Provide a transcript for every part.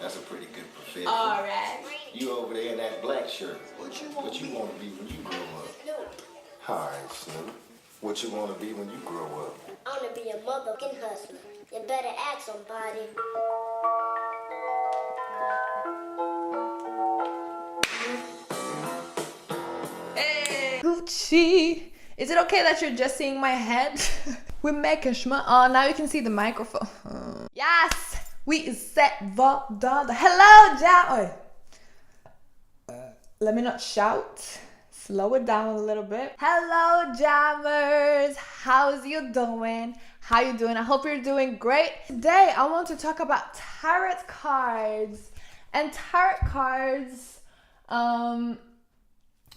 That's a pretty good profession. All right. You over there in that black shirt. What you want to be when you grow up? All right, Snoop. What you want to be when you grow up? I want to be a motherfucking hustler. You better ask somebody. Hey. Gucci. Is it okay that you're just seeing my head? We're making schma. Oh, now you can see the microphone. Yes. We set the hello, Jam. Let me not shout. Slow it down a little bit. Hello, Jammers. How's you doing? How you doing? I hope you're doing great. Today, I want to talk about tarot cards. And tarot cards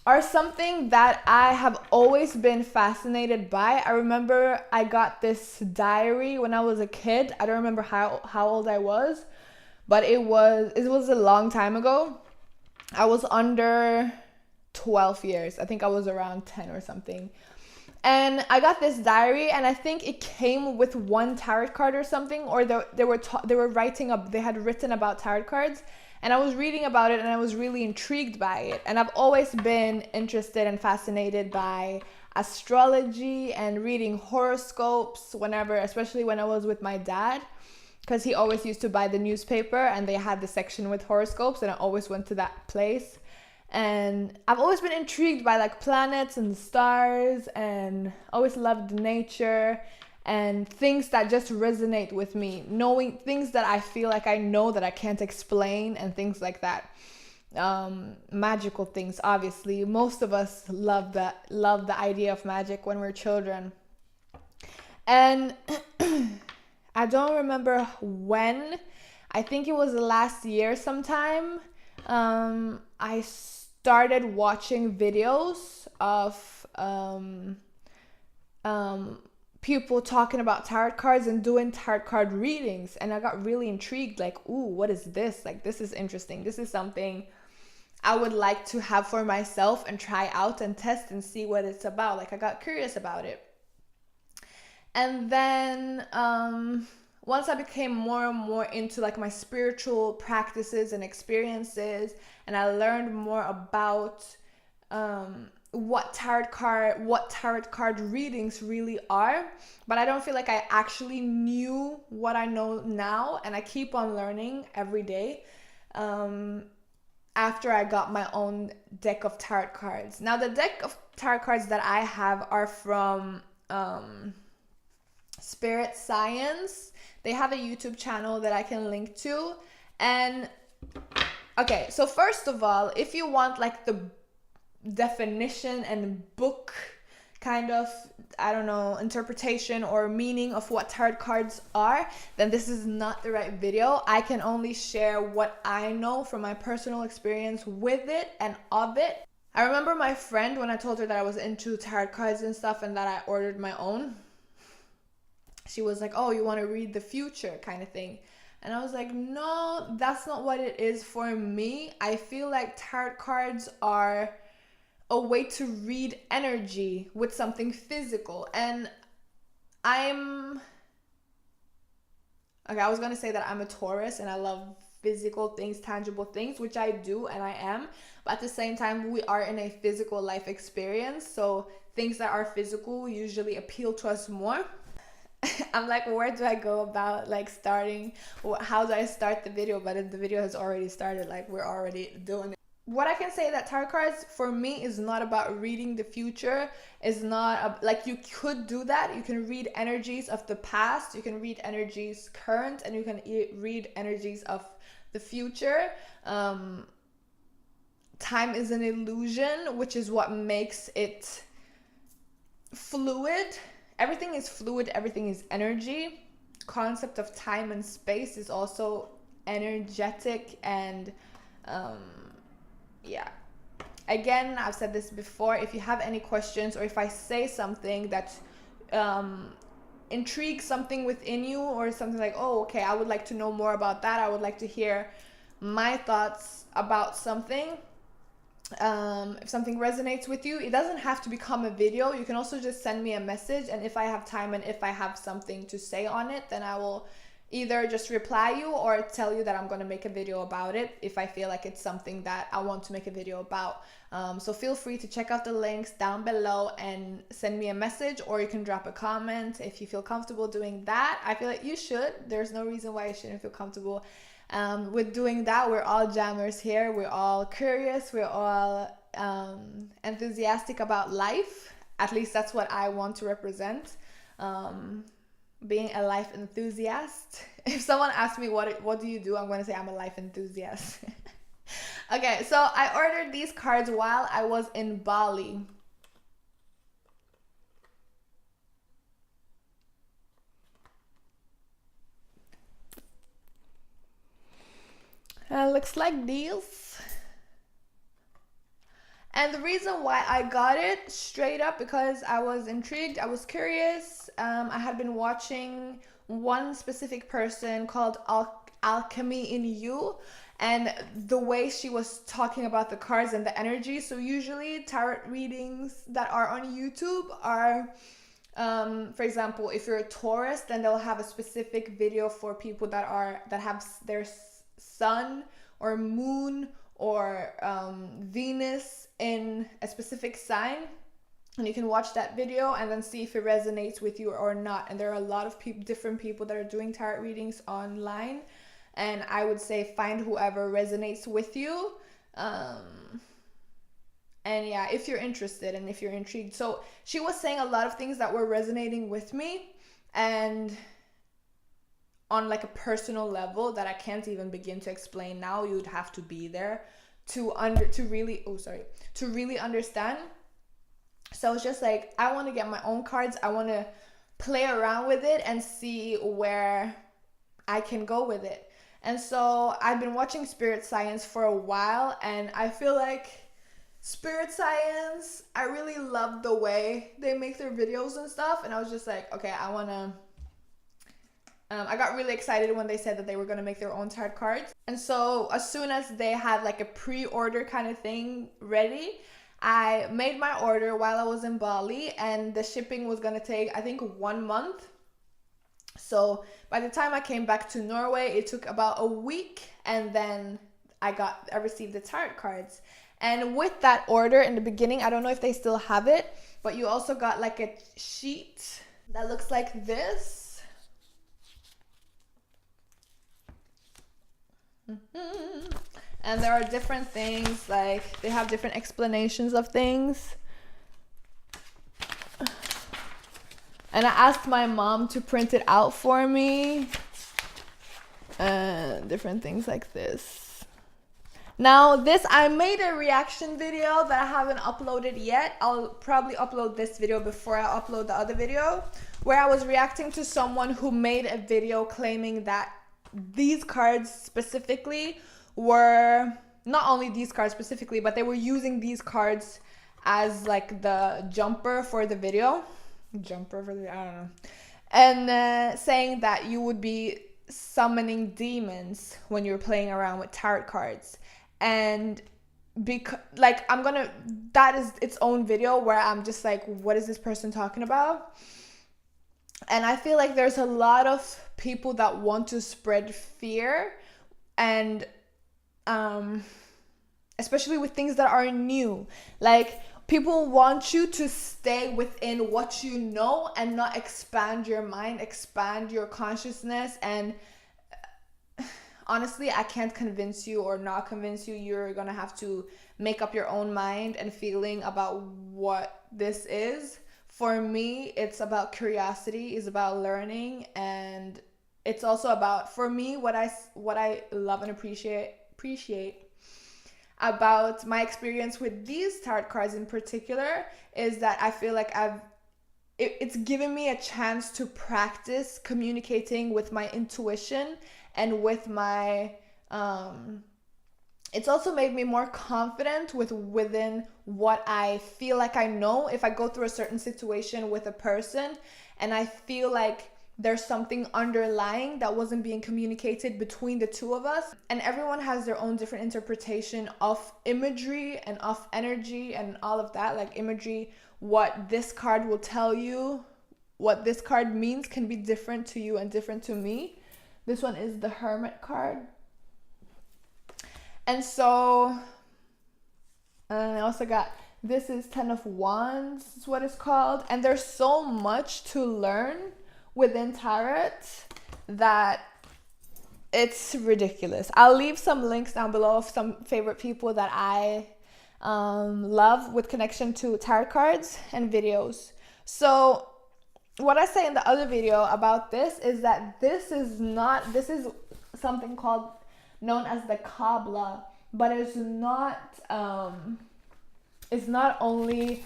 are something that I have always been fascinated by. I remember I got this diary when I was a kid. I don't remember how old I was, but it was a long time ago. I was under 12 years. I think I was around 10 or something. And I got this diary, and I think it came with one tarot card or something, or they had written about tarot cards. And I was reading about it, and I was really intrigued by it. And I've always been interested and fascinated by astrology and reading horoscopes especially when I was with my dad, because he always used to buy the newspaper, and they had the section with horoscopes, and I always went to that place. And I've always been intrigued by like planets and stars, and always loved nature and things that just resonate with me, knowing things that I feel like I know that I can't explain, and things like that. Magical things, obviously. Most of us love the idea of magic when we're children. And I don't remember when. I think it was last year sometime. I started watching videos of people talking about tarot cards and doing tarot card readings, and I got really intrigued, like, ooh, what is this? Like, this is interesting. This is something I would like to have for myself and try out and test and see what it's about. Like, I got curious about it. And then once I became more and more into like my spiritual practices and experiences, and I learned more about what tarot card readings really are, but I don't feel like I actually knew what I know now, and I keep on learning every day after I got my own deck of tarot cards. Now, the deck of tarot cards that I have are from Spirit Science. They have a YouTube channel that I can link to. And okay, so first of all, if you want like the definition and book kind of, I don't know, interpretation or meaning of what tarot cards are, then this is not the right video. I can only share what I know from my personal experience with it and of it. I remember my friend, when I told her that I was into tarot cards and stuff and that I ordered my own, she was like, oh, you want to read the future kind of thing. And I was like, no, that's not what it is for me. I feel like tarot cards are a way to read energy with something physical. And I was going to say that I'm a Taurus and I love physical things, tangible things, which I do and I am. But at the same time, we are in a physical life experience. So things that are physical usually appeal to us more. I'm like, where do I go about like starting? How do I start the video? But the video has already started. Like, we're already doing it. What I can say that tarot cards for me is not about reading the future. Is not like, you could do that. You can read energies of the past. You can read energies current, and you can read energies of the future. Time is an illusion, which is what makes it fluid. Everything is fluid, everything is energy. Concept of time and space is also energetic, and yeah. Again, I've said this before, if you have any questions, or if I say something that intrigues something within you, or something like, oh, okay, I would like to know more about that, I would like to hear my thoughts about something, if something resonates with you, it doesn't have to become a video. You can also just send me a message, and if I have time and if I have something to say on it, then I will either just reply you or tell you that I'm going to make a video about it if I feel like it's something that I want to make a video about. So feel free to check out the links down below and send me a message, or you can drop a comment if you feel comfortable doing that. I feel like you should. There's no reason why you shouldn't feel comfortable with doing that. We're all jammers here. We're all curious. We're all enthusiastic about life. At least that's what I want to represent. Being a life enthusiast. If someone asks me what do you do, I'm going to say I'm a life enthusiast. Okay, so I ordered these cards while I was in Bali. Looks like these. And the reason why I got it straight up because I was intrigued, I was curious. I had been watching one specific person called Alchemy in You, and the way she was talking about the cards and the energy. So usually tarot readings that are on YouTube are, for example, if you're a Taurus, then they'll have a specific video for people that have their sun or moon or Venus in a specific sign, and you can watch that video and then see if it resonates with you or not. And there are a lot of different people that are doing tarot readings online, and I would say find whoever resonates with you. And yeah, if you're interested and if you're intrigued. So she was saying a lot of things that were resonating with me, and on like a personal level that I can't even begin to explain now. You would have to be there to really understand. So it's just like, I want to get my own cards. I want to play around with it and see where I can go with it. And so I've been watching Spirit Science for a while, and I feel like Spirit Science, I really love the way they make their videos and stuff. And I was just like, okay, I got really excited when they said that they were going to make their own tarot cards. And so as soon as they had like a pre-order kind of thing ready, I made my order while I was in Bali, and the shipping was going to take, I think, 1 month. So by the time I came back to Norway, it took about a week, and then I received the tarot cards. And with that order in the beginning, I don't know if they still have it, but you also got like a sheet that looks like this. And there are different things, like they have different explanations of things. And I asked my mom to print it out for me. Different things like this. Now this, I made a reaction video that I haven't uploaded yet. I'll probably upload this video before I upload the other video, where I was reacting to someone who made a video claiming that these cards specifically were, not only these cards specifically, but they were using these cards as like the jumper for the video. I don't know. And saying that you would be summoning demons when you're playing around with tarot cards. And because like that is its own video where I'm just like, what is this person talking about? And I feel like there's a lot of people that want to spread fear, and especially with things that are new. Like, people want you to stay within what you know and not expand your mind, expand your consciousness. And honestly, I can't convince you or not convince you. You're gonna have to make up your own mind and feeling about what this is. For me, it's about curiosity, it's about learning, and it's also about, for me, what I love and appreciate about my experience with these tarot cards in particular is that I feel like it's given me a chance to practice communicating with my intuition and with my it's also made me more confident within what I feel like I know. If I go through a certain situation with a person and I feel like there's something underlying that wasn't being communicated between the two of us, and everyone has their own different interpretation of imagery and of energy and all of that. Like imagery, what this card will tell you, what this card means can be different to you and different to me. This one is the Hermit card. And so, and I also got, this is 10 of Wands, is what it's called. And there's so much to learn within tarot that it's ridiculous. I'll leave some links down below of some favorite people that I love with connection to tarot cards and videos. So what I say in the other video about this is that this is something called, known as the Kabbalah, but it's not only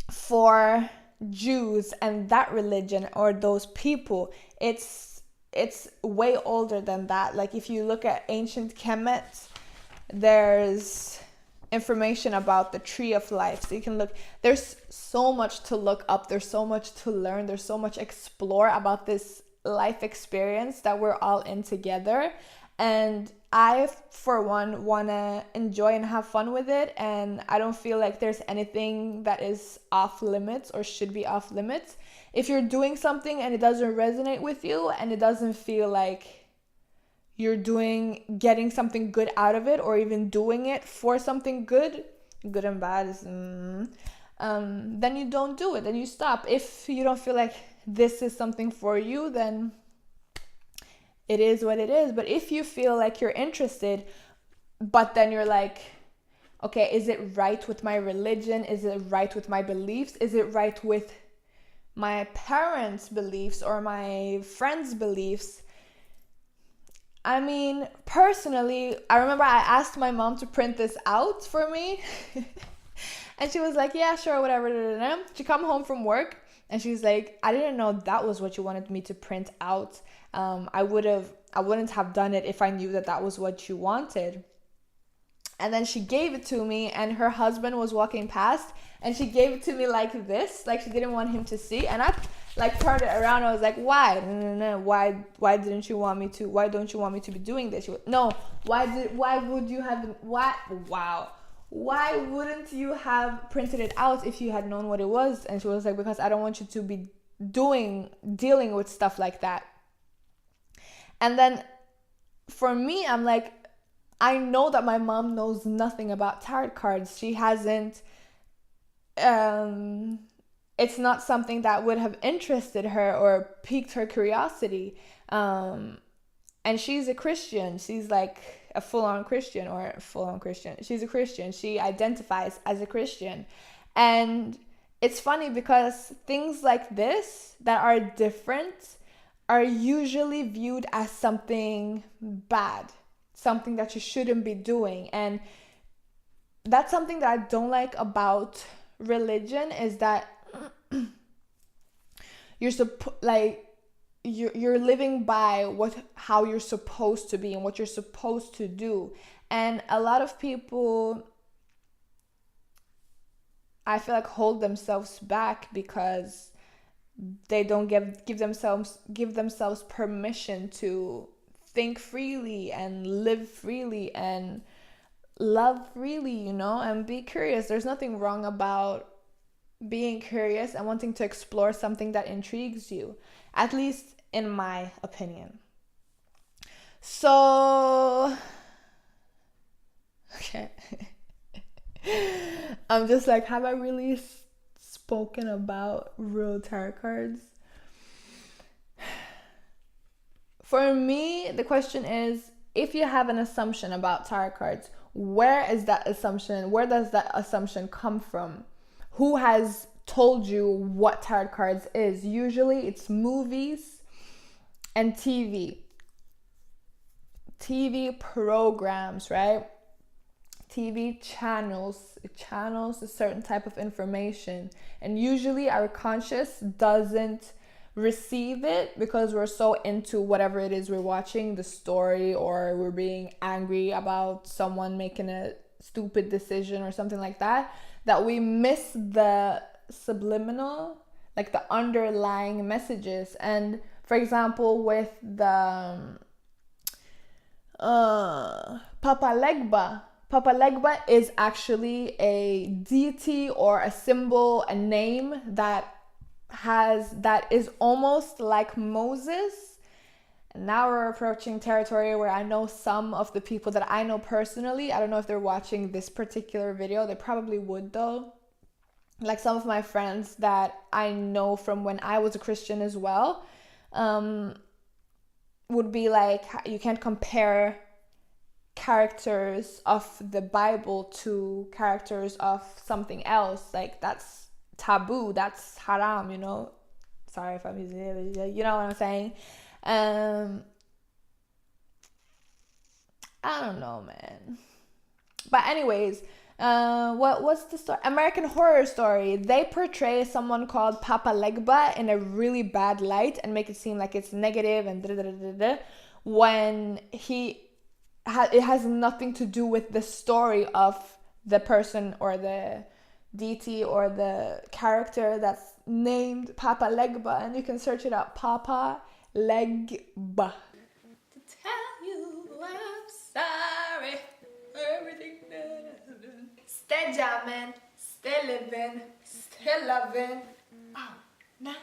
for Jews and that religion or those people. It's way older than that. Like if you look at ancient Kemet, there's information about the tree of life. So you can look, there's so much to look up, there's so much to learn, there's so much explore about this life experience that we're all in together. And I, for one, want to enjoy and have fun with it. And I don't feel like there's anything that is off limits or should be off limits. If you're doing something and it doesn't resonate with you and it doesn't feel like you're getting something good out of it, or even doing it for something good and bad is, then you don't do it, then you stop. If you don't feel like this is something for you, then it is what it is. But if you feel like you're interested, but then you're like, okay, is it right with my religion? Is it right with my beliefs? Is it right with my parents' beliefs or my friends' beliefs? I mean, personally, I remember I asked my mom to print this out for me. And she was like, yeah, sure, whatever. She come home from work and she's like, I didn't know that was what you wanted me to print out. I wouldn't have done it if I knew that was what you wanted. And then she gave it to me, and her husband was walking past, and she gave it to me like this, like she didn't want him to see. And I like turned it around. I was like, why? No. Why don't you want me to be doing this? She was, no. Why wouldn't you have printed it out if you had known what it was? And she was like, because I don't want you to be dealing with stuff like that. And then for me, I'm like, I know that my mom knows nothing about tarot cards. She hasn't, it's not something that would have interested her or piqued her curiosity. And she's a Christian. She's like a full-on Christian. She's a Christian. She identifies as a Christian. And it's funny because things like this that are different are usually viewed as something bad, something that you shouldn't be doing. And that's something that I don't like about religion, is that you're living by how you're supposed to be and what you're supposed to do. And a lot of people, I feel like, hold themselves back because they don't give themselves permission to think freely and live freely and love freely, and be curious. There's nothing wrong about being curious and wanting to explore something that intrigues you, at least in my opinion. So, okay. I'm just like, have I really spoken about real tarot cards? For me, the question is, if you have an assumption about tarot cards, where does that assumption come from? Who has told you what tarot cards is? Usually it's movies and TV programs, right? TV channels a certain type of information, and usually our conscious doesn't receive it because we're so into whatever it is we're watching, the story, or we're being angry about someone making a stupid decision or something like that, that we miss the subliminal, like the underlying messages. And for example, with the Papa Legba is actually a deity or a symbol, a name that is almost like Moses, now we're approaching territory where I know some of the people that I know personally. I don't know if they're watching this particular video. They probably would though. Like some of my friends that I know from when I was a Christian as well, would be like, you can't compare characters of the Bible to characters of something else. Like that's taboo, that's haram, you know. Sorry if I'm using it, you know what I'm saying. I don't know, man. But anyways, what's the story? American Horror Story. They portray someone called Papa Legba in a really bad light and make it seem like it's negative and when it has nothing to do with the story of the person or the deity or the character that's named Papa Legba, and you can search it up, Papa Legba. To tell you I'm sorry for everything that I've done. Stay jamming, stay living, stay loving. Oh, nah.